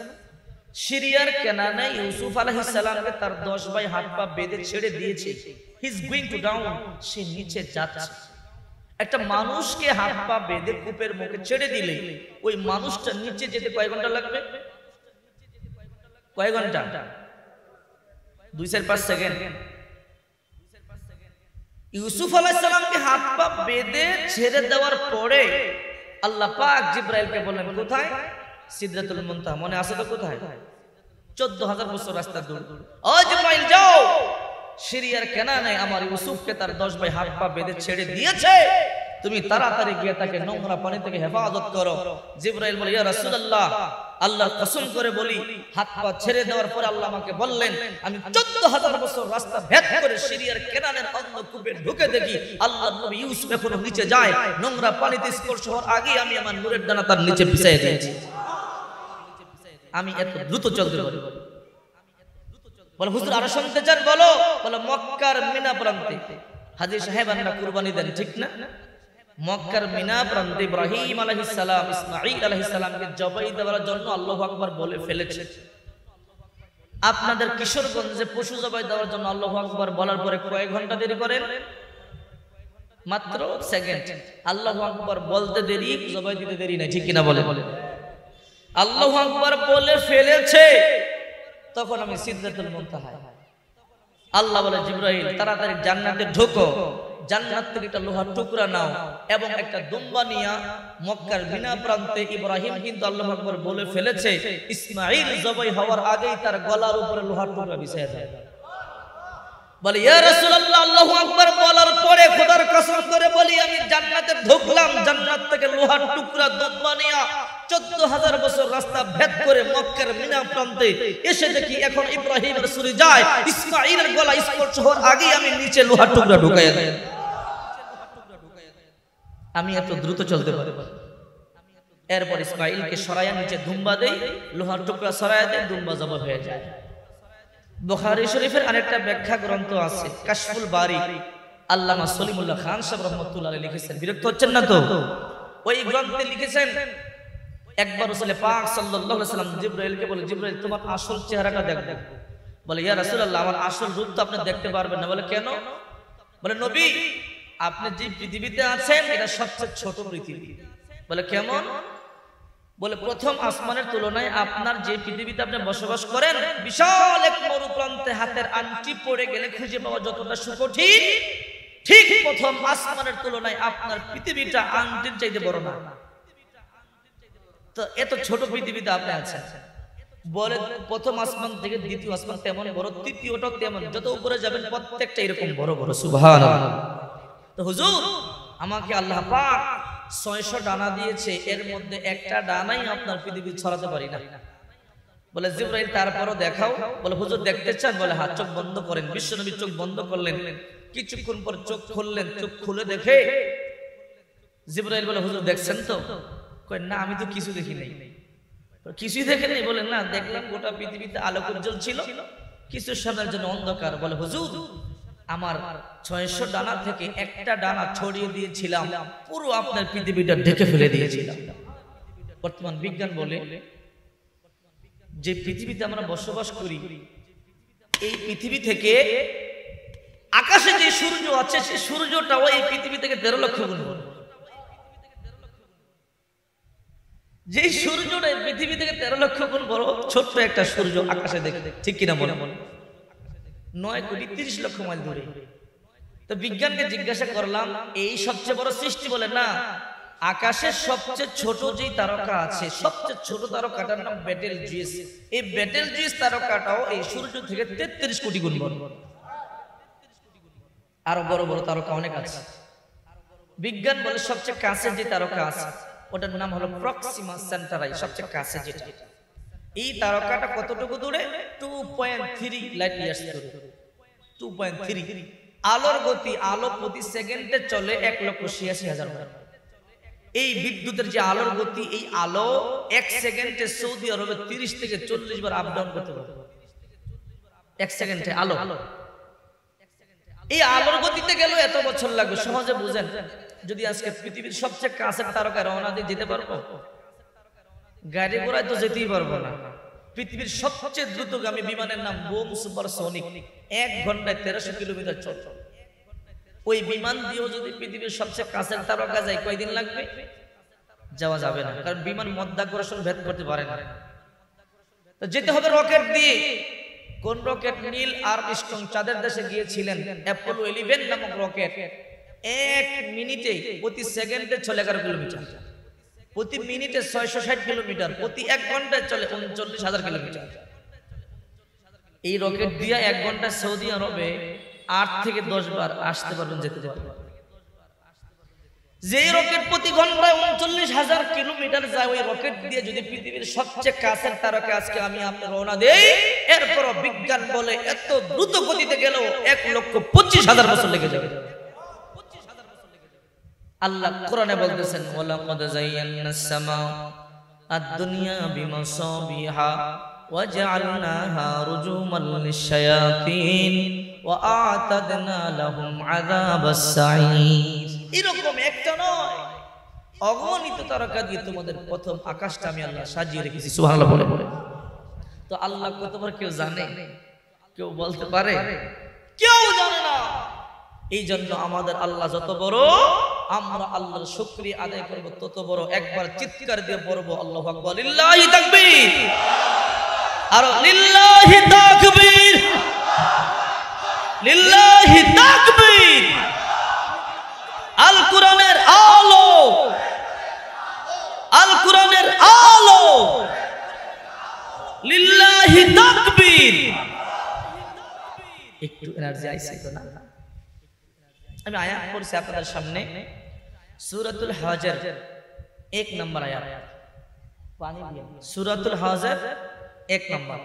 সিরিয়ার কেনানে ইউসুফ আলাইহিস সালামকে তার 10 ভাই হাত পা বেঁধে ছেড়ে দিয়েছে। He is going to down, সে নিচে যাচ্ছে। একটা মানুষকে হাত পা বেঁধে কূপের মুখে ছেড়ে দিলে ওই মানুষটা নিচে যেতে কয় ঘন্টা লাগবে? কয় ঘন্টা? 2-5 সেকেন্ড। ইউসুফ আলাইহিস সালামকে হাত পা বেঁধে ছেড়ে দেওয়ার পরে আল্লাহ পাক জিবরাইলকে বললেন কোথায়? সিদরাতুল মুনতাহা। মনে আছে তো কোথায়? 14,000 বছর রাস্তা দূর। ও জিবরাইল যাও, সিরিয়ার কেনানে আমার ইউসুফকে তার 10 ভাই হাত পা বেঁধে ছেড়ে দিয়েছে, তুমি তাড়াতাড়ি গিয়ে তাকে নোংরা পানি থেকে হেফাজত করো। জিবরাইল বলে ইয়া রাসূলুল্লাহ, আল্লাহর কসম করে বলি, হাত পা ছেড়ে দেওয়ার পরে আল্লাহ আমাকে বললেন আমি 14,000 বছর রাস্তা ভেদ করে সিরিয়ার কেনানের অন্য কূপে ঢুকে দেখি আল্লাহর নবী ইউসুফ এখনো নিচে যায়। নোংরা পানিতে স্পর্শ হওয়ার আগে আমি আমার নূরের দানা তার নিচে বিছাইয়ে দিয়েছি। আমি এত দ্রুত চলতে পারি। বলে হুজুর আরো শুনতে চান? বলো। বলে মক্কার মিনা প্রান্তে হাজী সাহেবানরা কুরবানি দেন, ঠিক না? মক্কার মিনা প্রান্তে ইব্রাহিম আলাইহিস সালাম ইসমাঈল আলাইহিস সালামকে জবাই দেওয়ার জন্য আল্লাহু আকবার বলে ফেলেছে। আপনাদের কিশোরগঞ্জে পশু জবাই দেওয়ার জন্য আল্লাহু আকবার বলার পরে কয় ঘন্টা দেরি করেন? মাত্র সেকেন্ড। আল্লাহু আকবার বলতে দেরি, জবাই দিতে দেরি নাই, ঠিক কিনা বলে? আল্লাহু আকবার বলে ফেলেছে, তখন আমি সিদরাতুল মুনতাহা। আল্লাহ বলে জিবরাইল তাড়াতাড়ি জান্নাতে ঢোকো, জান্নাত থেকে একটা লোহার টুকরা নাও এবং একটা দুম্বা নিয়া মক্কার বিনা প্রান্তে ইব্রাহিম কিন্তু আল্লাহু আকবার বলে ফেলেছে, ইসমাঈল জবাই হওয়ার আগেই তার গলার উপরে লোহার টুকরা বিছিয়ে দাও। বলে ইয়া রাসূলুল্লাহ, আল্লাহু আকবার বলার পরে খোদার কসম করে বলি আমি জান্নাতে ঢুকলাম, জান্নাত থেকে লোহার টুকরা দুম্বা নিয়া 14,000 বছর রাস্তা ভেদ করে মক্কার মিনা প্রান্তে এসে দেখি এখন ইব্রাহিমের ছুরি যায় ইসমাঈলের গলা স্পর্শ হওয়ার আগেই আমি নিচে লোহার টুকরা ঢুকাইয়া দেই। আমি এত দ্রুত চলতে পারি। এরপর ইসমাঈলকে সরাইয়া নিচে দুম্বা দেই, লোহার টুকরা সরাইয়া দেই, দুম্বা জবাই হয়ে যায়। বুখারী শরীফের আরেকটা ব্যাখ্যা গ্রন্থ আছে কাশফুল বারী, আল্লামা সলিমুল্লাহ খান সাহেব রাহমাতুল্লাহ আলাইহি লিখেছেন। বিরক্ত হচ্ছেন না তো? ওই গ্রন্থে লিখেছেন একবার রাসূল পাক সাল্লাল্লাহু আলাইহি ওয়াসাল্লাম জিবরাইলকে বলে, জিবরাইল তোমার আসল চেহারাটা দেখো। বলে ইয়া রাসূলুল্লাহ, আমার আসল রূপ তো আপনি দেখতে পারবেন না। বলে কেন? বলে নবী আপনি যে পৃথিবীতে আছেন এটা সবচেয়ে ছোট পৃথিবী। বলে কেমন? বলে প্রথম আসমানের তুলনায় আপনার যে পৃথিবীতে আপনি বসবাস করেন বিশাল এক মরুপ্রান্তে হাতের আংটি পড়ে গেলে খুঁজে পাওয়া যতটা সুকঠিন, ঠিক প্রথম আসমানের তুলনায় আপনার পৃথিবীটা আংটির চাইতে বড় না। তো এত ছোট পৃথিবীতে আপনি আছেন, বলে প্রথম আসমান থেকে দ্বিতীয় আসমান তেমন বড়, তৃতীয়টাও তেমন, যত উপরে যাবেন প্রত্যেকটা এরকম বড় বড়। সুবহানাল্লাহ। তো হুজুর আমাকে আল্লাহ পাক 600 ডানা দিয়েছে, এর মধ্যে একটা ডানাই আপনার পৃথিবী ছড়াতে পারি না। বলে জিবরাইল তারপরও দেখাও। বলে হুজুর দেখতে চান? বলে হ্যাঁ। চোখ বন্ধ করেন। বিশ্বনবী চোখ বন্ধ করলেন, কিছুক্ষণ পর চোখ খুললেন, চোখ খুলে দেখে জিবরাইল বলে হুজুর দেখছেন তো? কই না, আমি তো কিছু দেখি নাই। কিছুই দেখেন নাই? বলেন না, দেখলাম গোটা পৃথিবীতে আলোক উজ্জ্বল ছিল, কিছু সময়ের জন্য অন্ধকার। বলে হুজুর আমার 600 ডানা থেকে একটা ডানা ছড়িয়ে দিয়েছিলাম, পুরো আপনার পৃথিবীটা ঢেকে ফেলে দিয়েছিলাম। বর্তমান বিজ্ঞান বলে যে পৃথিবীতে আমরা বসবাস করি, এই পৃথিবী থেকে আকাশে যে সূর্য আছে সেই সূর্যটাও এই পৃথিবী থেকে 13 লক্ষ গুণ বড়। যে সূর্যটা পৃথিবী থেকে 13 লক্ষ গুণ বড়, ছোট্ট একটা সূর্য আকাশে দেখে, ঠিক কিনা বলে? 9 কোটি 30 লক্ষ মাইল দূরে। তো বিজ্ঞানকে জিজ্ঞাসা করলাম এই সবচেয়ে বড় সৃষ্টি? বলে না, আকাশের সবচেয়ে ছোট যে তারকা আছে, সবচেয়ে ছোট তারকাটার নাম বেটেল জুইস। এই বেটেল জুইস তারকাটাও এই সূর্য থেকে 33 কোটি গুণ বড়। আরো বড় বড় তারকা অনেক আছে। বিজ্ঞান বলে সবচেয়ে কাছে যে তারকা আছে ওটার নাম হলো প্রক্সিমা সেন্টারাই, সবচেয়ে কাছে যেটা। এই তারকাটা কতটুকু দূরে? 2.3 লাইট ইয়ার্স দূরে। 2.3 আলোর গতি, আলো প্রতি সেকেন্ডে চলে 1,86,000 মাইল। এই বিদ্যুতের যে আলোর গতি, এই আলো 1 সেকেন্ডে সৌদি আরবে 30 থেকে 40 বার আপ ডাউন করতে পারে। 1 সেকেন্ডে আলো। এই আলোর গতিতে গেল এত বছর লাগবে। সহজে বুঝেন, যদি আজকে পৃথিবীর সবচেয়ে কাছের তারকা রওনা দিয়ে যেতে পারবো? গাড়ি ঘোড়ায় তো যেতেই পারবো না। পৃথিবীর সবচেয়ে দ্রুতগামী বিমানের নাম বোম সুপারসনিক, 1 ঘন্টায় 1300 কিলোমিটার চলে। ওই বিমান দিয়েও যদি পৃথিবীর সবচেয়ে কাছের তারকা যায়, কয়দিন লাগবে? যাওয়া যাবে না, কারণ বিমান মধ্যাকর্ষণ ভেদ করতে পারে না। তো যেতে হবে রকেট দিয়ে। কোন রকেট? নীল আর্মস্ট্রং চাঁদের দেশে গিয়েছিলেন, অ্যাপোলো 11 নামক রকেট 1 মিনিটে প্রতি সেকেন্ডে চলে 11 কিলোমিটার, প্রতি মিনিটে 660 কিলোমিটার, প্রতি 1 ঘন্টায় চলে 39,000 কিলোমিটার। এই রকেট দিয়ে 1 ঘন্টা সৌদি আরবে 8 থেকে 10 বার আসতে পারবেন, যেতে পারবেন। যে রকেট প্রতি ঘন্টায় 39,000 কিলোমিটার যায়, ওই রকেট দিয়ে যদি পৃথিবীর সবচেয়ে কাছের তারকা আজকে আমি আপনি রওনা দেই, এরপর বিজ্ঞান বলে এত দ্রুত গতিতে গেলেও 1,25,000 বছর লেগে যাবে। আল্লাহ কোরআনে বলতেছেন, ওয়ালাকাদ যায়্যানাস সামা আদ-দুনিয়া বিমাসাবিহা ওয়া জাআলনাহা রুজুমান লিশ-শায়াতিন ওয়া আ'তাদনা লাহুম আযাবাস সাঈর। এরকম একটা নয়, অগণিত তারকা দিয়ে তোমাদের প্রথম আকাশটা আমি আল্লাহ সাজিয়ে রেখেছি। সুবহানাল্লাহ বলে বলে। তো আল্লাহ কতবার কেউ জানে? কেউ বলতে পারে? কেউ জানে না। এই জন্য আমাদের আল্লাহ যত বড়, আমরা আল্লাহর শুকরিয়া আদায় করব তত বড়। একবার চিৎকার দিয়ে পড়ব আল্লাহু আকবার, লিল্লাহি তাকবীর, আর লিল্লাহি তাকবীর, লিল্লাহি তাকবীর। আল কোরআনের আলো, আল কোরআনের আলো, লিল্লাহি তাকবীর। একটু এনার্জি আইছে তো না? আমি আয়াত পড়ছি আপনাদের সামনে, সূরাতুল হাজর 1 নম্বর আয়াত। পানি দিয়ে সূরাতুল হাজর 1 নম্বর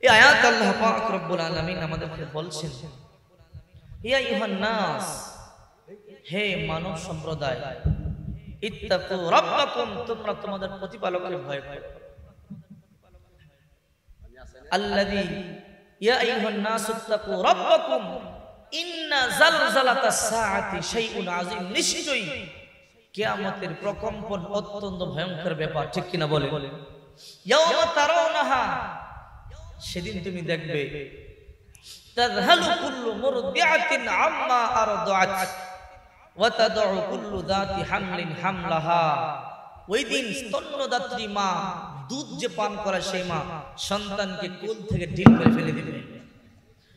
এই আয়াত আল্লাহ পাক রব্বুল আলামিন আমাদেরকে বলছেন, ইয়া আইয়ুহান নাস, হে মানব সম্প্রদায়, ইত্তাকু রাব্বাকুম, তোমরা তোমাদের প্রতিপালকের ভয় করো। আল্লাযী, ইয়া আইয়ুহান নাস ইত্তাকু রাব্বাকুম ইন্না জালজালাতাস সাআতি শাইউন আযীম, নিশ্চয়ই কিয়ামতের প্রকম্পন অত্যন্ত ভয়ঙ্কর ব্যাপার, ঠিক কিনা বলে? ইয়াওমা তারাউনাহা, সেদিন তুমি দেখবে, তাযহালু কুল্লু মুরদিআতিন আম্মা আরদাআত ওয়া তাদউ কুল্লু যাতি হামলিন হামলাহা ওই দিন স্তন্যদাত্রী মা, দুধ যে পান করে সেই মা সন্তানকে কোল থেকে ঢিল করে ফেলে দিবে।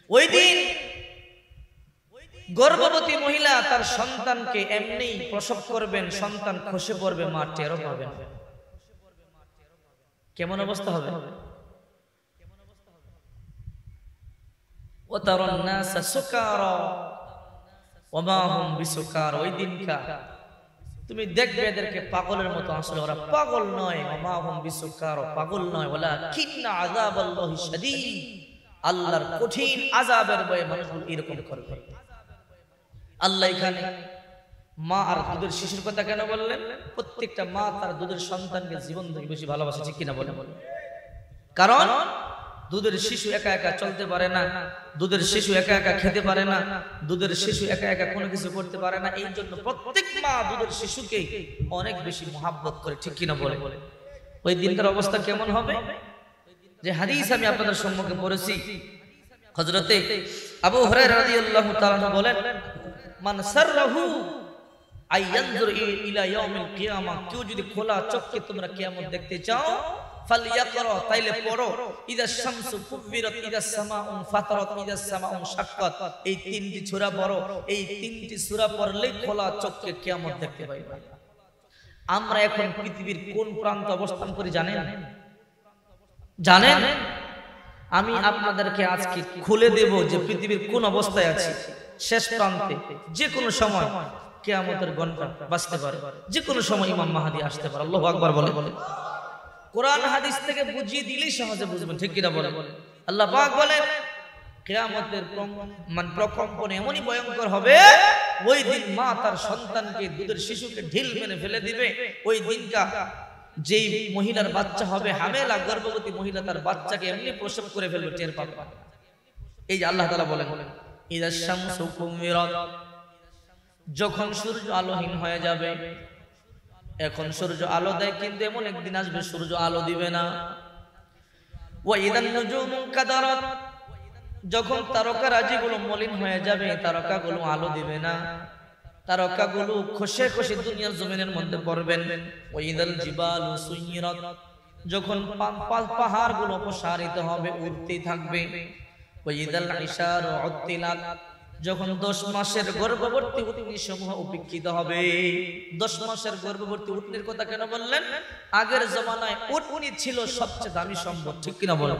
ওই দিন গর্ভবতী মহিলা তার সন্তানকে এমনি প্রসব করবেন, সন্তান খসে পড়বে, মা টেরও পাবেন। কেমন অবস্থা হবে? ওয়াতারান নাসা সুকারা ওয়া মা হুম বিসুকার। ওই দিনকা তুমি দেখবে এদেরকে পাগলের মতো, আসলে ওরা পাগল নয়। ওয়া মা হুম বিসুকার, পাগল নয়। ওয়ালাকিন্না আযাবাল্লাহি শাদীদ, আল্লাহর কঠিন আযাবের ভয়ে মানুষগুলো এরকম করবে। আল্লাহ এখানে মা আর দুধের শিশুর কথা কেন বললেন? প্রত্যেকটা মা তার দুধের সন্তানকে জীবন থেকে বেশি ভালোবাসে, ঠিক কিনা বলে? কারণ দুধের শিশু একা একা চলতে পারে না, দুধের শিশু একা একা খেতে পারে না, দুধের শিশু একা একা কোনো কিছু করতে পারে না। এই জন্য প্রত্যেক মা দুধের শিশুকে অনেক বেশি মহব্বত করে, ঠিক কিনা বলে? ওই দিনকার অবস্থা কেমন হবে? যে হাদিস আমি আপনাদের সম্মুখে পড়েছি, হযরতে আবু হুরায়রা রাদিয়াল্লাহু তাআলা বলেন, মান সাররাহু আইয়ানজুর ইলা ইয়াউমিল কিয়ামা, কেউ যদি খোলা চোখে তোমরা কিয়ামত দেখতে চাও, ফালইয়াকরা, তাইলে পড়ো ইদা শামসু কুবিরাত, ইদা সামাউ ফাতারাত, ইদা সামাউ শাক্কাত। এই তিনটি সূরা পড়ো, এই তিনটি সূরা পড়লে খোলা চোখে কিয়ামত দেখতে পাইবে। আমরা এখন পৃথিবীর কোন প্রান্তে অবস্থান করি জানেন? জানেন? আমি আপনাদেরকে আজকে খুলে দেব যে পৃথিবীর কোন অবস্থায় আছি। শেষ প্রান্তে যে কোনো সময় কিয়ামতের ঘন্টা বাজতে পারে, যে কোনো সময় ইমাম মাহদী আসতে পারে। আল্লাহু আকবার বলে। কোরআন হাদিস থেকে বুঝিয়ে দিলেই সহজে বুঝবেন, ঠিক কিনা বলে? আল্লাহ পাক বলে কিয়ামতের প্রকম্পন এমনই ভয়ঙ্কর হবে, ওই দিন মা তার সন্তানকে, দুধের শিশুকে ঢিল মেরে ফেলে দিবে। ওই দিনটা যেই মহিলার বাচ্চা হবে হামেলা, গর্ভবতী মহিলা তার বাচ্চাকে এমনি প্রসব করে ফেলবে, টের পাবে। এই যে আল্লাহ তাআলা বলেন ইদা শামসু কুমিরাত, যখন সূর্য আলোহীন হয়ে যাবে। এখন সূর্য আলো দেয়, কিন্তু এমন একদিন আসবে সূর্য আলো দিবে না। ওয়া ইদান নুজুমু কাদারাত, যখন তারকারাজিগুলো মলিন হয়ে যাবে, তারকাগুলো আলো দিবে না, তারকাগুলো খসে খসে দুনিয়ার জমিনের মধ্যে পড়বেন। ওয়া ইদাল জিবালু সুইরাত, যখন পাহাড়গুলো অপসারিত হবে, উঠতেই থাকবে। ওয়া ইদাল ইশারু উত্তিলাত, যখন 10 মাসের গর্ভবতী উটনী সমূহ উপেক্ষিত হবে। 10 মাসের গর্ভবতী উটনির কথা কেন বললেন? আগের জমানায় উটনী ছিল সবচেয়ে দামি সম্পদ, ঠিক কিনা বলে?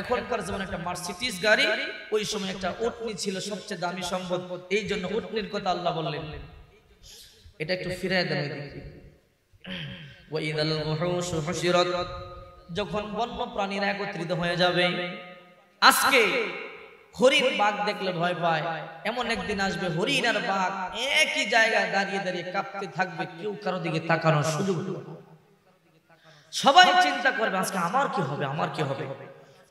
এখনকার জমানায় একটা মার্সিডিজ গাড়ি, ওই সময় একটা উটনী ছিল সবচেয়ে দামি সম্পদ। এই জন্য উটনীর কথা আল্লাহ বললেন। এটা একটু ফিরায় দেন ওইদিকে। ওয়া ইদাল মুহুশু হুশিরাত, যখন বন্য প্রাণীরা একত্রিত হয়ে যাবে। আজকে হরিণ বাঘ দেখলে ভয় পায়, এমন একদিন আসবে হরিণ আর বাঘ একই জায়গায় দাঁড়িয়ে দাঁড়িয়ে কাঁপতে থাকবে, কেউ কারো দিকে তাকানোর সুযোগ নেই। সবাই চিন্তা করবে আজকে আমার কি হবে, আমার কি হবে।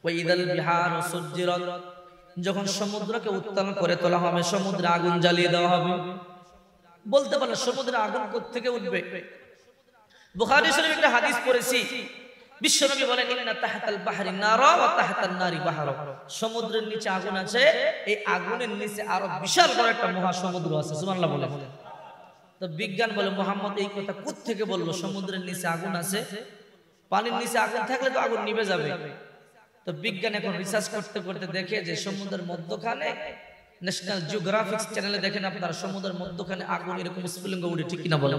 ওয়া ইদাল বিহারু সুজ্জিরাত, যখন সমুদ্রকে উত্তাল করে তোলা হবে, সমুদ্রে আগুন জ্বালিয়ে দেওয়া হবে। বলতে পারলে সমুদ্রে আগুন কোথা থেকে উঠবে? বুখারী শরীফে একটা হাদিস পড়েছি, বিশ্বনবী বলেন ইন্না তাহতাল বাহরি নারা ওয়া তাহতান নারি বাহরা, সমুদ্রের নিচে আগুন আছে, এই আগুনের নিচে আরো বিশাল বড় একটা মহাসমুদ্র আছে। সুবহানাল্লাহ বলে। তো বিজ্ঞান বলে মুহাম্মদ এই কথা কোথা থেকে বলল? সমুদ্রের নিচে আগুন আছে, পানির নিচে আগুন থাকলে তো আগুন নিভে যাবে। তো বিজ্ঞান এখন রিসার্চ করতে করতে দেখে যে সমুদ্রের মধ্যখানে, ন্যাশনাল জিওগ্রাফিক্স চ্যানেলে দেখেন আপনারা, সমুদ্রের মধ্যখানে আগুন এরকম স্ফুলিঙ্গ উঠে, ঠিক কিনা বলে?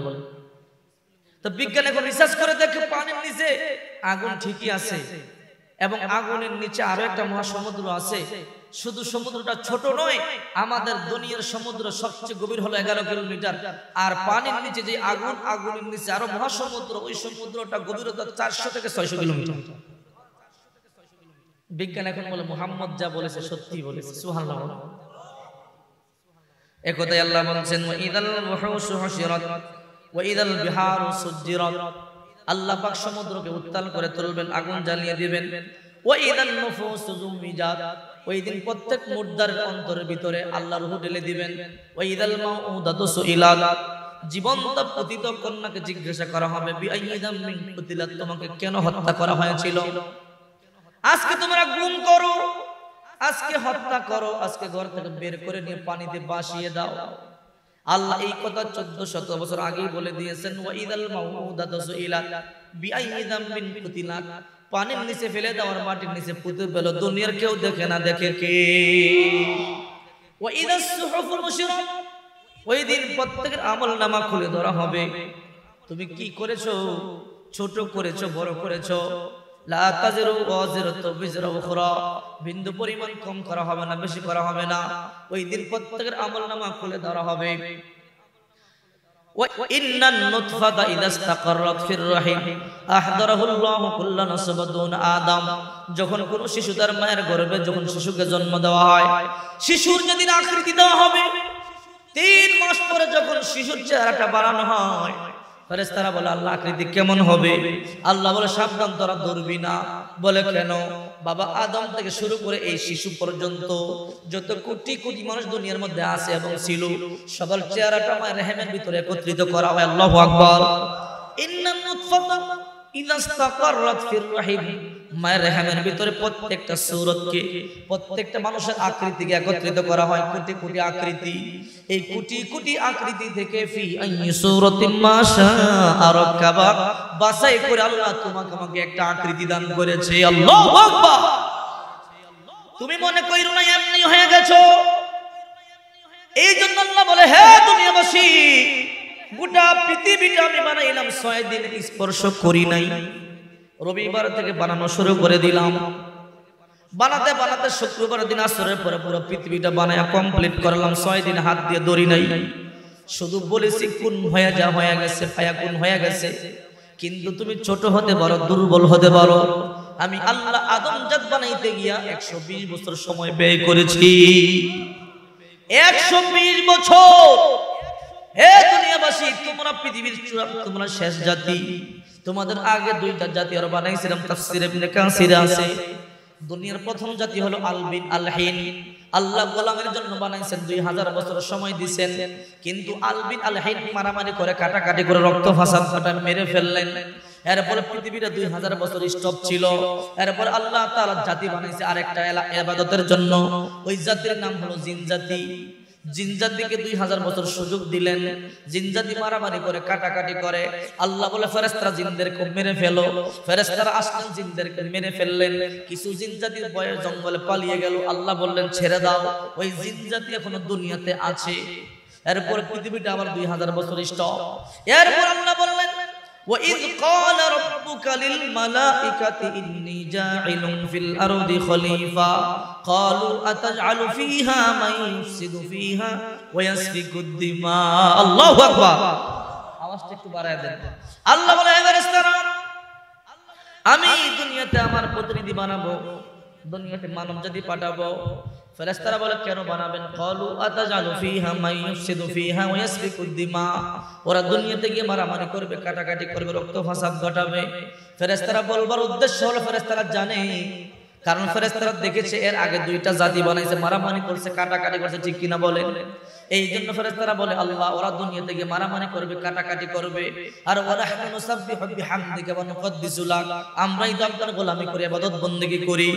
তো বিজ্ঞান এখন রিসার্চ করে দেখে পানির নিচে আগুন ঠিকই আছে, এবং আগুনের নিচে আরো একটা মহাসমুদ্র আছে। শুধু সমুদ্রটা ছোট নয়, আমাদের দুনিয়ার সমুদ্র সবচেয়ে গভীর হলো 11 কিলোমিটার। আর পানির নিচে যে আগুন, আগুনের নিচে আরো মহাসমুদ্র, ওই সমুদ্রটা গভীরতা 400 থেকে 600 কিলোমিটার। বিজ্ঞান এখন বলে মুহাম্মদ যা বলেছে সত্যি বলেছে। সুবহানাল্লাহ। একথাই আল্লাহ বলেন ওয়া ইদাল মুহুশু হুশিরাত ওয়া ইদাল বিহারু সুজ্জিরাত, আল্লাহ পাক সমুদ্রকে উত্তাল করে তুলবেন, আগুন জ্বালিয়ে দিবেন। ওয়া ইদান নুফুসু যুমিজাত, ওই দিন প্রত্যেক মুর্দার অন্তরের ভিতরে আল্লাহ রূহ ঢেলে দিবেন। ওয়া ইদাল মাউউদাতু সুইলাত, জীবন্ত পতিত কন্যাকে জিজ্ঞাসা করা হবে বিআইয়ি যামবিন কুতিলাত, তোমাকে কেন হত্যা করা হয়েছিল? আজকে তোমরা গুম করো, আজকে হত্যা করো, আজকে ঘর থেকে বের করে নিয়ে পানিতে ভাসিয়ে দাও। আল্লাহ এই কথা 1400 বছর আগেই বলে দিয়েছেন, ওয়া ইদাল মাউউদাতু সুইলাত বিআইয়ি যামবিন কুতিলাত, পানির নিচে ফেলে দেওয়ার মাটির নিচে পুঁতে ফেলো, দুনিয়ার কেউ দেখে না, দেখে কে? ওয়া ইদাস সুহুফু নুশিরাত, ওই দিন প্রত্যেকের আমলনামা খুলে ধরা হবে, তুমি কি করেছো, ছোট করেছো বড় করেছো। লা তাজিরু ওয়াজিরাতু বিজরা উখরা, বিন্দু পরিমাণ কম করা হবে না, বেশি করা হবে না। ওই দিন প্রত্যেকের আমলনামা খুলে ধরা হবে। ওয়া ইন্নান নুতফাতা ইযা ইসতাকাররাত ফির রাহিম আহদারাহুল্লাহু কুল্লা নাসবাদুন আদম, যখন কোন শিশু তার মায়ের গর্ভে যখন শিশুকে জন্ম দেওয়া হয়, শিশুর যেদিন আকৃতি দেওয়া হবে, 3 মাস পরে যখন শিশুর চেহারাটা বানানো হয়, ফেরেশতারা বলে আল্লাহ আকৃতি কেমন হবে? আল্লাহ বলে সাবধান, তোরা ধরবি না। বলে কেন? বাবা আদম থেকে শুরু করে এই শিশু পর্যন্ত যত কোটি কোটি মানুষ দুনিয়ার মধ্যে আছে এবং ছিল, সবার চেহারাটা মায়ের রেহেমের ভিতরে একত্রিত করা হয়। আল্লাহু আকবার। ইন্নান নুতফাতা ইযা ইসতাকাররাত ফির রাহিম, মায়ের রেহেমের ভিতরে প্রত্যেকটা সূরতকে, প্রত্যেকটা মানুষের আকৃতিকে একত্রিত করা হয়, কোটি কোটি আকৃতি। এই কোটি কোটি আকৃতি থেকে ফি আইয়ি সূরাতিন মাশা আরাকাবা, বাছাই করে আল্লাহ তোমাকে আমাকে একটা আকৃতি দান করেছে। আল্লাহু আকবার। তুমি মনে কইরো না এমনি হয়ে গেছো। এই জন্য আল্লাহ বলে, হে দুনিয়াবাসী, গোটা পৃথিবীটা আমি বানাইলাম 6 দিন, স্পর্শ করি নাই। রবিবার থেকে বানানো শুরু করে দিলাম, বানাতে বানাতে শুক্রবার দিন আসরের পরে পুরো পৃথিবীটা বানায়া কমপ্লিট করলাম। 6 দিন হাত দিয়ে দড়ি নাই, শুধু বলেছি কুন হয়ে যা, হয়ে গেছে, ফায়াকুন হয়ে গেছে। কিন্তু তুমি ছোট হতে পারো, দুর্বল হতে পারো। আমি আল্লাহ আদম জাত বানাইতে গিয়া 120 বছর সময় ব্যয় করেছি। 120 বছর। হে দুনিয়াবাসী, তোমরা পৃথিবীর তোমরা শেষ জাতি। তোমাদের আগে 2টা জাতি আর বানাইছিলাম, তাফসীর ইবনে কাসির আছে। দুনিয়ার প্রথম জাতি হলো আলবিন আলহিন। আল্লাহ গোলামের জন্য বানাইছেন, 2000 বছর সময় দিবেন। কিন্তু আলবিন আলহিন মারামারি করে, কাটাকাটি করে, রক্ত ফাসাদ কাটা মেরে ফেললেন। এরপর পৃথিবীটা 2000 বছর স্টপ ছিল। এরপর আল্লাহ তাআলা জাতি বানাইছে আরেকটা ইবাদতের জন্য। ওই জাতির নাম হলো জিন জাতি। জিন জাতিকে 2000 বছর সুযোগ দিলেন। জিন জাতি মারামারি করে, কাটাকাটি করে। আল্লাহ বলে ফেরেশতারা জিনদেরকে মেরে ফেলো। ফেরেশতারা আসলেন, জিনদেরকে মেরে ফেললেন। কিছু জিন জাতির ভয়ে জঙ্গলে পালিয়ে গেল। আল্লাহ বললেন ছেড়ে দাও, ওই জিন জাতি এখনো দুনিয়াতে আছে। এরপর পৃথিবীটা আবার 2000 বছর স্টপ। এরপর আল্লাহ বললেন, وَإِذْ قَالَ رَبُّكَ لِلْمَلَائِكَةِ إِنِّي جَاعِلٌ فِي الْأَرْضِ خَلِيفَةً قَالُوا أَتَجْعَلُ فِيهَا مَن يُفْسِدُ فِيهَا وَيَسْفِكُ الدِّمَاءَ। আল্লাহু আকবার। আওয়াজটা একটু বাড়ায় দেন। আল্লাহ বলে, হে ফেরেশতারা, আমি দুনিয়াতে আমার প্রতিনিধি বানাবো, দুনিয়াতে মানব জাতি পাঠাবো। ফেরেশতারা বলে কেন বানাবেন? ক্বালু আতাজালু ফিহা মান ইউফসিদু ফিহা ওয়া ইয়াসফিকুদ দিমা, ওরা দুনিয়াতে গিয়ে মারামারি করবে, কাটাকাটি করবে, রক্ত ফাসাদ ঘটাবে। ফেরেশতারা বলবার উদ্দেশ্য হলো, ফেরেশতারা জানে, কারণ ফেরেশতারা দেখেছে এর আগে 2টা জাতি বানাইছে, মারামারি করছে, কাটাকাটি করছে, ঠিক কিনা বলেন? এই জন্য ফেরেশতারা বলে আল্লাহ ওরা দুনিয়াতে গিয়ে মারামারি করবে, কাটাকাটি করবে, আর ওয়া নাহনু নুসাব্বিহু বিহামদিকা ওয়া নুকদ্দিসু লাক, আমরাই তো আপনার গোলামি করে ইবাদত বندگی করি,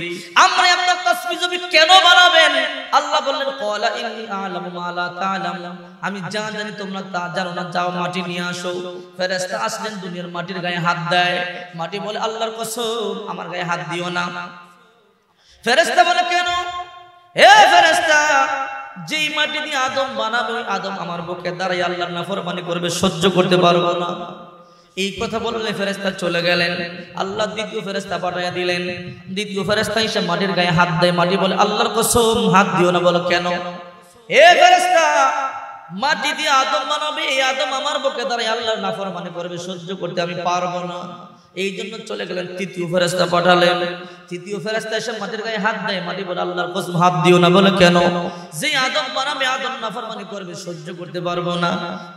আমরাই আপনার তাসবিহ জবি কেন বানাবেন? আল্লাহ বললেন ক্বালা ইন্নী আ'লামু মা লা তা'লামুন, আমি যা জানি তোমরা তা জানো না, যাও মাটি নিয়ে আসো। ফেরেশতা আসলেন, দুনিয়ার মাটির গায়ে হাত দেয়। মাটি বলে আল্লাহর কসম আমার গায়ে হাত দিও না। ফেরেশতা বলে কেন? হে ফেরেশতা, যেই মাটি দিয়ে আদম বানাবে, ওই আদম আমার বুকে দাঁড়ায় আল্লাহর নাফরমানি করবে, সহ্য করতে পারবো না। এই কথা বললে ফেরেশতা চলে গেলেন। আল্লাহ দ্বিতীয় ফেরেশতা পাঠিয়ে দিলেন। দ্বিতীয় ফেরেশতা এসে মাটির গায়ে হাত দেয়। মাটি বলে আল্লাহর কসম হাত দিও না। বলো কেন? হে ফেরেশতা, মাটি দিয়ে আদম বানাবে, এই আদম আমার বুকে দাঁড়ায় আল্লাহর নাফরমানি করবে, সহ্য করতে আমি পারবো না। এই জন্য চলে গেলেন, তৃতীয় ফেরেশতা পাঠালেন। তৃতীয় ফেরেশতা এসে মাটির গায়ে হাত দেয়। মাটি বলে আল্লাহর কসম হাত দিও না। বলে কেন? যে আদম বানাবে, আদম নাফরমানি করবে, সহ্য করতে পারবো না।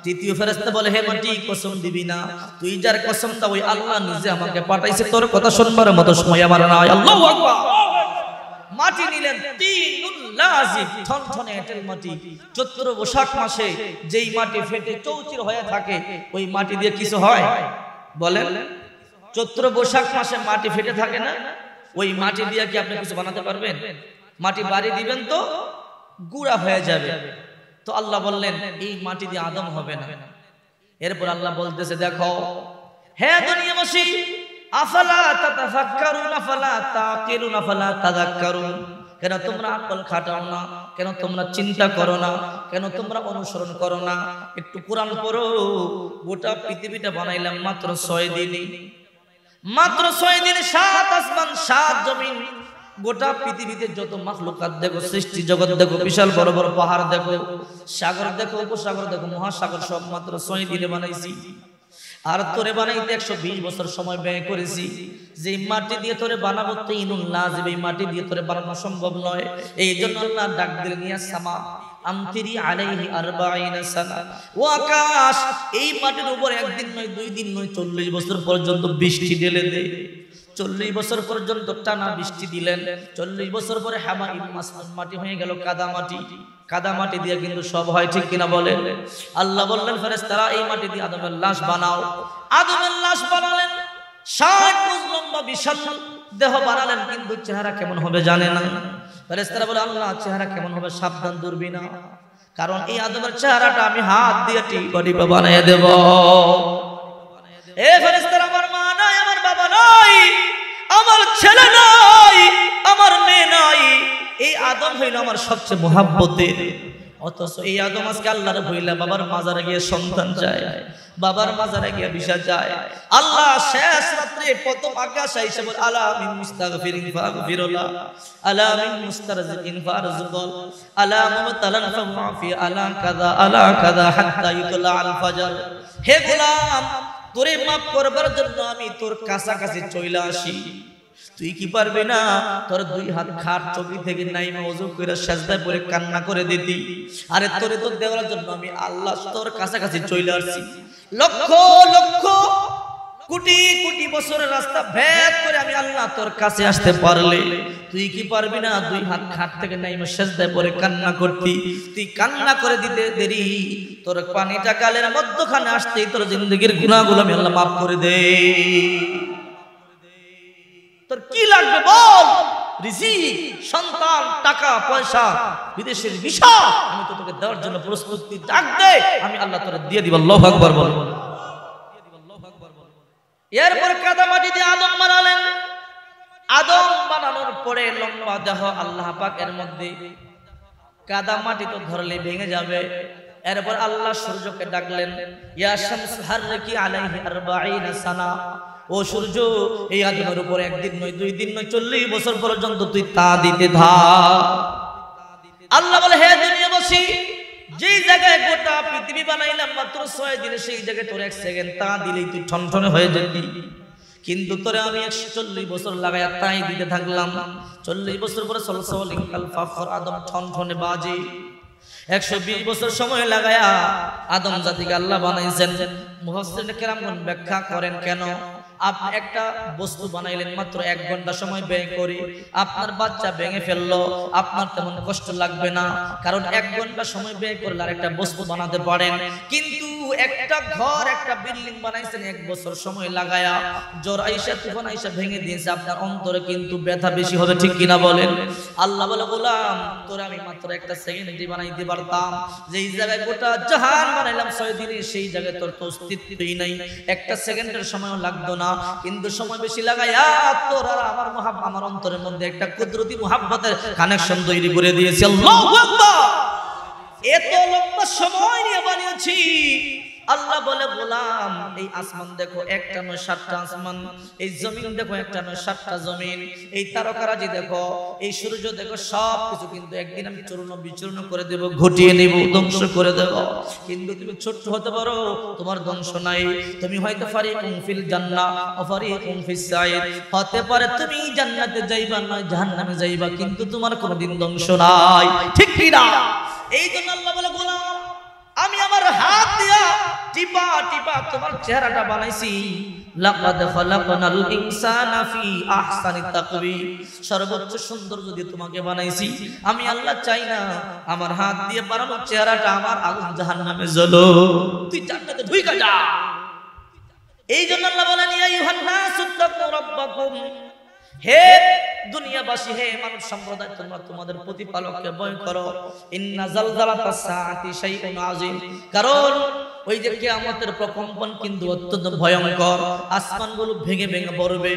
তৃতীয় ফেরেশতা বলে, হে মাটি, কসম দিবি না? তুই যার কসম দাও, ওই আল্লাহ নিজে আমাকে পাঠাইছে, তোর কথা শুনবার মতো সময় আমার নাই। আল্লাহু আকবার। মাটি নিলেন, তিনুল লাজিব, থনথনে এঁটেল মাটি। চৈত্র বৈশাখ মাসে যেই মাটি ফেটে চৌচির হয়ে থাকে, ওই মাটি দিয়ে কিছু হয় বলেন? চৈত্র বৈশাখ মাসে মাটি ফেটে থাকে না, ওই মাটি দিয়ে কি আপনি কিছু বানাতে পারবেন? মাটি বাড়ি দিবেন তো গুঁড়া হয়ে যাবে। তো আল্লাহ বললেন এই মাটি দিয়ে আদম হবে না। এরপর আল্লাহ বলতেছে দেখো হে দুনিয়াবাসী, আফালা তাতাফাক্কারুন আফালা তাকিলুন আফালা তাযাক্কারুন, কেন তোমরা আকল খাটাও না, কেন তোমরা চিন্তা করো না, কেন তোমরা অনুসরণ করো না? একটু কোরআন পড়ো। গোটা পৃথিবীটা বানাইলাম মাত্র 6 দিনে, মাত্র 6 দিনে 7 আসমান 7 জমিন, গোটা পৃথিবীতে যত মাখলুকাত দেখো, সৃষ্টি জগৎ দেখো, বিশাল বড় বড় পাহাড় দেখো, সাগর দেখো, উপসাগর দেখো, মহাসাগর, সব মাত্র 6 দিনে বানাইছি। আর তোরে বানাইতে 120 বছর সময় ব্যয় করেছি। যে মাটি দিয়ে তোরে বানাবো তিনুল লাজিম, এই মাটি দিয়ে তোরে বানানো সম্ভব নয়। এই জন্য আল্লাহ ডাক দিলেন ইয়া সামা আমতিরি আলাইহি 40 সানা, ও আকাশ এই মাটির উপর একদিন নয়, 2 দিন নয়, 40 বছর পর্যন্ত বৃষ্টি ঢেলে দে। 40 বছর পর্যন্ত টানা বৃষ্টি দিলেন। 40 বছর পরে হামাইল মাসনুন, মাটি হয়ে গেল কাদা মাটি। কাদা মাটি দিয়ে কিন্তু সব হয়, ঠিক কিনা বলেন? আল্লাহ বললেন ফেরেশতারা এই মাটি দিয়ে আদমের লাশ বানাও। আদমের লাশ বানালেন, 60 গজ লম্বা বিশাল দেহ বানালেন, কিন্তু চেহারা কেমন হবে জানে না। ফেরেশতারা বলে আল্লাহ চেহারা কেমন হবে সাবধান, দূরবি না, কারণ এই আদমের চেহারাটা আমি হাত দিয়ে টিপা বানিয়ে দেব। এ ফেরেশতারা, আমার মা নাই, আমার বাবা নাই, আমার ছেলে নাই, আমার মেয়ে নাই, এই আদম হইল আমার সবচেয়ে মুহাব্বতের। অথচ এই আদম আজকে আল্লাহর ভইলা বাবার মাজারে গিয়ে সন্তান চায়, বাবার মাজারে গিয়ে বিষা যায়। আল্লাহ শেষ রাত্রে প্রথম আকাশ আইসা বলে আলা মিন মুস্তাগফিরিন ফাগফিরুল্লাহ, আলা মিন মুস্তারজিকিন ফারজুকুল, আলা মুবতালান ফাফি, আলা কাযা হাত্তা ইতলা আল ফজর। হে গোলাম, তোরে মাফ করবার জন্য আমি তোর কাছাকাছি চইলা আসি, তুই কি পারবি না তোর 2 হাত খাট চকি থেকে নাইমা ওযু করে সিজদায় পড়ে কান্না করে দিতি? আরে তোরে তো দেওয়ার জন্য আমি আল্লাহ তোর কাছাকাছি চলে আসছি। লক্ষ লক্ষ কোটি কোটি বছরের রাস্তা ভেদ করে আমি আল্লাহ তোর কাছে আসতে পারলে তুই কি পারবি না 2 হাত খাট থেকে নাইমা সিজদায় পড়ে কান্না করতি? তুই কান্না করে দিতে দেরি, তোর পানিটা গালের মধ্যখানে আসতেই তোর জিন্দেগীর গুনাহগুলো আমি আল্লাহ মাফ করে দেই। তোর কি লাগবে বল? রিজিক, সন্তান, টাকা পয়সা, বিদেশের ভিসা, আমি তো তোকে দেওয়ার জন্য প্রস্তুতি। ডাক দে, আমি আল্লাহ তোরে দিয়ে দিব। আল্লাহু আকবার বল। এরপর কাদা মাটি দিয়ে আদম বানালেন। আদম বানানোর পরে লম্বা দেহ আল্লাহ পাক এর মধ্যে, কাদা মাটি তো ধরলে ভেঙে যাবে। এরপর আল্লাহ সূর্যকে ডাকলেন, ইয়া শামস হারকি আলাইহি 40 সানা, ও সূর্য এই আদমের উপর 1 দিন নয়, 2 দিন নয়, 40 বছর পর্যন্ত তুই তা দিতে থাক। আল্লাহ বলে হে দুনিয়াবাসী, যেই জায়গায় গোটা পৃথিবী বানাইলাম মাত্র 6 দিনে, সেই জায়গায় তোর 1 সেকেন্ড তা দিলেই তুই ঠনঠনে হয়ে যেতি, কিন্তু তোরে আমি 140 বছর লাগায়া তাই দিতে থাকলাম। 40 বছর পরে সলসলিন কাল ফাফর, আদম ঠনঠনে বাজে। 120 বছর সময় লাগায়া আদম জাতিকে আল্লাহ বানাইছেন। মুফাসসিরিন কেরামগণ ব্যাখ্যা করেন কেন আপনি একটা বস্তু বানাইলেন মাত্র 1 ঘন্টা সময় ব্যয় করে, আপনার বাচ্চা ভেঙে ফেললো, আপনার তেমন কষ্ট লাগবে না, কারণ 1 ঘন্টা সময় ব্যয় করলে আর একটা বস্তু বানাতে পারেন। কিন্তু একটা ঘর, একটা বিল্ডিং বানাইছেন 1 বছর সময় লাগায়া, জ্বর আইসা তুফান আইসা ভেঙে দিয়েছে, আপনার অন্তরে কিন্তু ব্যথা বেশি হবে, ঠিক কিনা বলেন? আল্লাহ বলে গোলাম, তোরে আমি মাত্র 1 সেকেন্ডে বানাইতে পারতাম। যেই জায়গায় গোটা জাহান বানাইলাম 6 দিনে, সেই জায়গায় তোর তো অস্তিত্বই নাই, 1 সেকেন্ডের সময়ও লাগতো না, কিন্তু সময় বেশি লাগায়া তোর আর আমার অন্তরের মধ্যে একটা কুদরতি মুহাব্বতের কানেকশন তৈরি করে দিয়েছি। আল্লাহু আকবার। এত লম্বা সময় নিয়ে বানিয়েছি। আল্লাহ বলে গোলাম, এই আসমান দেখো, একটা নয় 7টা আসমান, এই জমিন দেখো, একটা নয় 7টা জমিন, এই তারকারাজি দেখো, এই সূর্য দেখো, সব কিছু কিন্তু একদিন আমি চূর্ণ বিচূর্ণ করে দেব, ঘটিয়ে নেব, ধ্বংস করে দেব। কিন্তু তুমি ছোট্ট হতে পারো, তোমার ধ্বংস নাই। তুমি হয়তো ফারিকুম ফিল জান্নাহ ওয়া ফারিকুম ফিস সাইর, হতে পারে তুমি জান্নাতে যাইবা নয় জাহান্নামে যাইবা, কিন্তু তোমার কোনোদিন ধ্বংস নাই, ঠিক কি না? এই জন্য আল্লাহ বলে গোলাম, আমি আমার হাত দিয়া টিপা টিপা তোমার চেহারাটা বানাইছি। লাকাদ খালাকনাল ইনসানা ফি আহসানি তাকওয়িম, সর্বোচ্চ সুন্দর যদি তোমাকে বানাইছি। আমি আল্লাহ চাই না আমার হাত দিয়ে বানানো চেহারাটা আমার আগুন জাহান্নামে জ্বলো, তুই জান্নাতে ঢুইকা যা। এই জন্য আল্লাহ বলেন, ইয়া আইয়ুহান নাসু তাকু রাব্বাকুম, হে দুনিয়াবাসী, হে মানব সম্প্রদায়, তোমরা তোমাদের প্রতিপালককে ভয় করো। ইন্না জালজালাতাস সাআতি শাইউন আযীম, কারণ ওই যে কিয়ামতের প্রকম্পন কিন্তু অত্যন্ত ভয়ঙ্কর। আসমানগুলো ভেঙে ভেঙে পড়বে,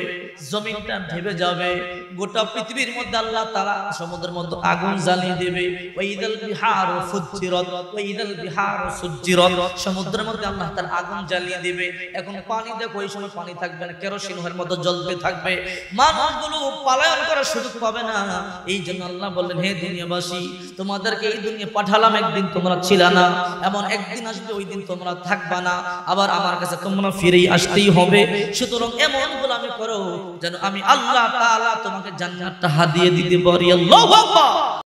জমিনটা ঢেবে যাবে, গোটা পৃথিবীর মধ্যে আল্লাহ তাআলা সমুদ্রের মধ্যে আগুন জ্বালিয়ে দেবে। ওয়াইদাল বিহারু ফুজ্জিরাত ওয়াইদাল বিহারু সুজ্জিরাত, সমুদ্রের মধ্যে আল্লাহ তাআলা আগুন জ্বালিয়ে দেবে। এখন পানি দেখো, ওই সময় পানি থাকবে না, কেরোসিনের মতো জ্বলতে থাকবে, মানুষগুলো পালায়ন করার সুযোগ পাবে না। এই জন্য আল্লাহ বললেন, হে দুনিয়াবাসী, তোমাদেরকে এই দুনিয়া পাঠালাম, একদিন তোমরা ছিলে না, এমন একদিন আসবে ওই দিন তোমরা থাকবা না, আবার আমার কাছে তোমরা ফিরেই আসতেই হবে। সুতরাং এমন গোলামি করো যেন আমি আল্লাহ তাআলা তোমাকে জান্নাতটা হাদিয়ে দিতে পারি। আল্লাহু আকবার।